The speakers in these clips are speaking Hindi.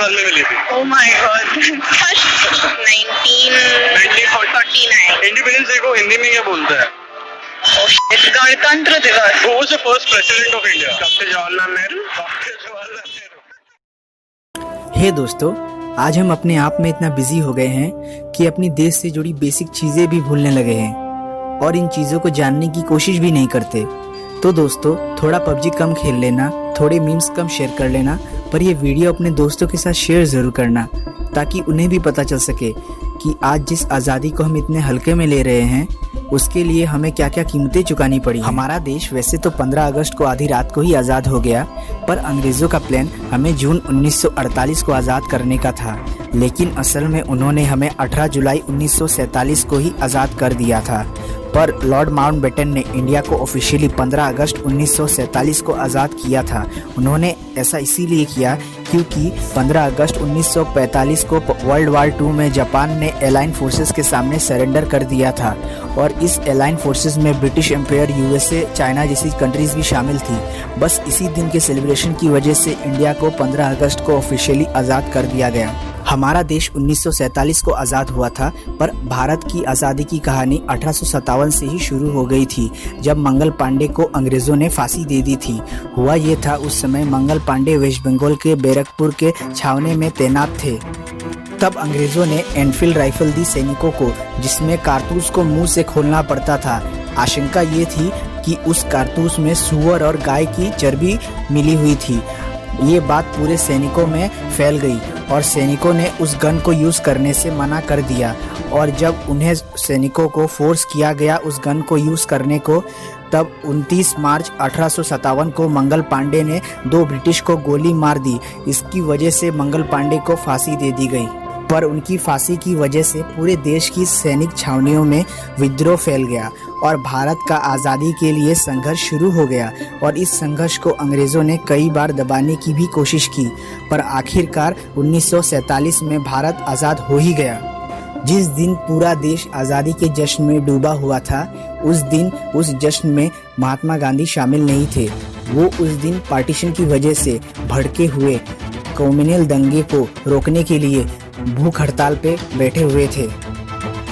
साल में मिली थी? Oh my God. 1949. Independence day को हिंदी में क्या बोलते हैं? Oh shit. गणतंत्र दिवस. Who was the first president of India? Doctor Jawaharlal Nehru. हे दोस्तों, आज हम अपने आप में इतना बिजी हो गए हैं कि अपनी देश से जुड़ी बेसिक चीजें भी भूलने लगे हैं और इन चीजों को जानने की कोशिश भी नहीं करते। तो दोस्तों, थोड़ा पबजी कम खेल लेना, थोड़े मीम्स कम शेयर कर लेना, पर ये वीडियो अपने दोस्तों के साथ शेयर जरूर करना ताकि उन्हें भी पता चल सके कि आज जिस आज़ादी को हम इतने हल्के में ले रहे हैं उसके लिए हमें क्या क्या कीमतें चुकानी पड़ी। हमारा देश वैसे तो 15 अगस्त को आधी रात को ही आज़ाद हो गया, पर अंग्रेज़ों का प्लान हमें जून 1948 को आज़ाद करने का था, लेकिन असल में उन्होंने हमें 18 जुलाई 1947 को ही आज़ाद कर दिया था। पर लॉर्ड माउंटबेटन ने इंडिया को ऑफिशियली 15 अगस्त 1947 को आज़ाद किया था। उन्होंने ऐसा इसीलिए किया क्योंकि 15 अगस्त 1945 को वर्ल्ड वार 2 में जापान ने एलाइन फोर्सेस के सामने सरेंडर कर दिया था और इस एलाइन फोर्सेस में ब्रिटिश एम्पायर, यूएसए, चाइना जैसी कंट्रीज भी शामिल थी। बस इसी दिन के सेलिब्रेशन की वजह से इंडिया को 15 अगस्त को ऑफिशियली आज़ाद कर दिया गया। हमारा देश 1947 को आज़ाद हुआ था, पर भारत की आज़ादी की कहानी 1857 से ही शुरू हो गई थी, जब मंगल पांडे को अंग्रेज़ों ने फांसी दे दी थी। हुआ ये था, उस समय मंगल पांडे वेस्ट बंगाल के बैरकपुर के छावनी में तैनात थे। तब अंग्रेज़ों ने एनफील्ड राइफल दी सैनिकों को, जिसमें कारतूस को मुंह से खोलना पड़ता था। आशंका ये थी कि उस कारतूस में सूअर और गाय की चर्बी मिली हुई थी। ये बात पूरे सैनिकों में फैल गई और सैनिकों ने उस गन को यूज़ करने से मना कर दिया, और जब उन्हें सैनिकों को फोर्स किया गया उस गन को यूज़ करने को, तब 29 मार्च 1857 को मंगल पांडे ने 2 ब्रिटिश को गोली मार दी। इसकी वजह से मंगल पांडे को फांसी दे दी गई, पर उनकी फांसी की वजह से पूरे देश की सैनिक छावनियों में विद्रोह फैल गया और भारत का आज़ादी के लिए संघर्ष शुरू हो गया। और इस संघर्ष को अंग्रेज़ों ने कई बार दबाने की भी कोशिश की, पर आखिरकार 1947 में भारत आज़ाद हो ही गया। जिस दिन पूरा देश आज़ादी के जश्न में डूबा हुआ था, उस दिन उस जश्न में महात्मा गांधी शामिल नहीं थे। वो उस दिन पार्टीशन की वजह से भड़के हुए कम्युनल दंगे को रोकने के लिए भूख हड़ताल पे बैठे हुए थे।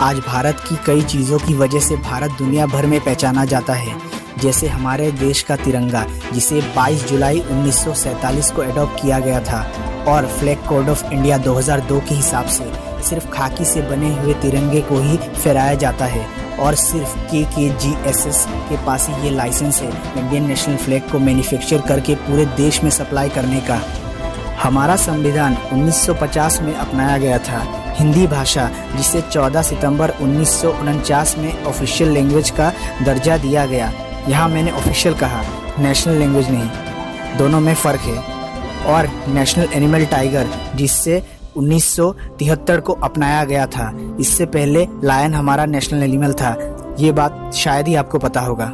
आज भारत की कई चीज़ों की वजह से भारत दुनिया भर में पहचाना जाता है, जैसे हमारे देश का तिरंगा, जिसे 22 जुलाई 1947 को एडॉप्ट किया गया था, और फ्लैग कोड ऑफ इंडिया 2002 के हिसाब से सिर्फ खाकी से बने हुए तिरंगे को ही फहराया जाता है और सिर्फ KKGSS के पास ही ये लाइसेंस है इंडियन नेशनल फ्लैग को मैन्युफैक्चर करके पूरे देश में सप्लाई करने का। हमारा संविधान 1950 में अपनाया गया था। हिंदी भाषा, जिसे 14 सितंबर 1949 में ऑफिशियल लैंग्वेज का दर्जा दिया गया। यहाँ मैंने ऑफिशियल कहा, नेशनल लैंग्वेज नहीं, दोनों में फ़र्क है। और नेशनल एनिमल टाइगर, जिससे 1973 को अपनाया गया था। इससे पहले लायन हमारा नेशनल एनिमल था। ये बात शायद ही आपको पता होगा।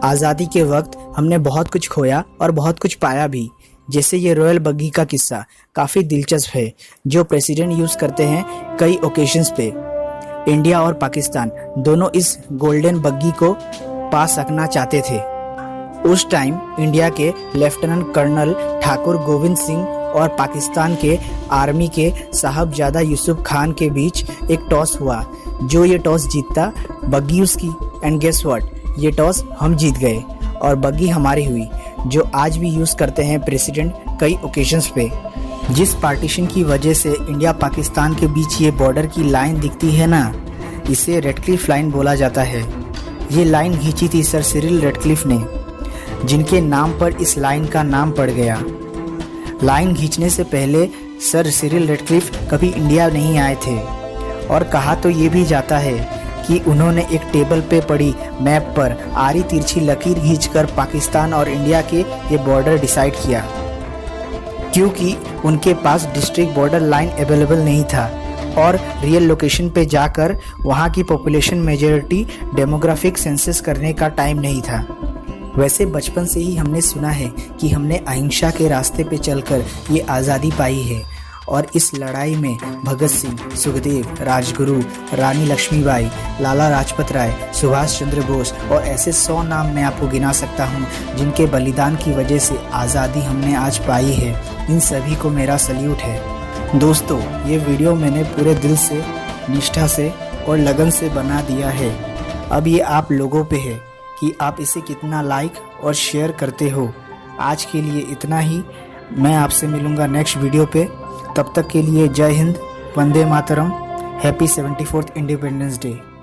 आज़ादी के वक्त हमने बहुत कुछ खोया और बहुत कुछ पाया भी, जैसे ये रॉयल बग्गी का किस्सा काफ़ी दिलचस्प है, जो प्रेसिडेंट यूज़ करते हैं कई ओकेजन्स पे। इंडिया और पाकिस्तान दोनों इस गोल्डन बग्गी को पा सकना चाहते थे। उस टाइम इंडिया के लेफ्टिनेंट कर्नल ठाकुर गोविंद सिंह और पाकिस्तान के आर्मी के साहबजादा यूसुफ खान के बीच एक टॉस हुआ। जो ये टॉस जीतता, बग्गी उसकी, एंड गेस व्हाट, ये टॉस हम जीत गए और बग्गी हमारी हुई, जो आज भी यूज़ करते हैं प्रेसिडेंट कई ओकेजन्स पे। जिस पार्टीशन की वजह से इंडिया पाकिस्तान के बीच ये बॉर्डर की लाइन दिखती है ना, इसे रेडक्लिफ लाइन बोला जाता है। ये लाइन खींची थी सर सिरिल रेडक्लिफ ने, जिनके नाम पर इस लाइन का नाम पड़ गया। लाइन खींचने से पहले सर सिरिल रेडक्लिफ कभी इंडिया नहीं आए थे, और कहा तो ये भी जाता है कि उन्होंने एक टेबल पे पड़ी मैप पर आरी तिरछी लकीर खींचकर पाकिस्तान और इंडिया के ये बॉर्डर डिसाइड किया, क्योंकि उनके पास डिस्ट्रिक्ट बॉर्डर लाइन अवेलेबल नहीं था और रियल लोकेशन पे जाकर वहाँ की पॉपुलेशन मेजॉरिटी डेमोग्राफिक सेंसस करने का टाइम नहीं था। वैसे बचपन से ही हमने सुना है कि हमने अहिंसा के रास्ते पे चलकर ये आज़ादी पाई है, और इस लड़ाई में भगत सिंह, सुखदेव, राजगुरु, रानी लक्ष्मीबाई, लाला लाजपत राय, सुभाष चंद्र बोस और ऐसे 100 नाम मैं आपको गिना सकता हूँ, जिनके बलिदान की वजह से आज़ादी हमने आज पाई है। इन सभी को मेरा सल्यूट है। दोस्तों, ये वीडियो मैंने पूरे दिल से, निष्ठा से और लगन से बना दिया है। अब ये आप लोगों पे है कि आप इसे कितना लाइक और शेयर करते हो। आज के लिए इतना ही। मैं आपसे मिलूँगा नेक्स्ट वीडियो पे। तब तक के लिए जय Hind, Vande Mataram, happy 74th independence day.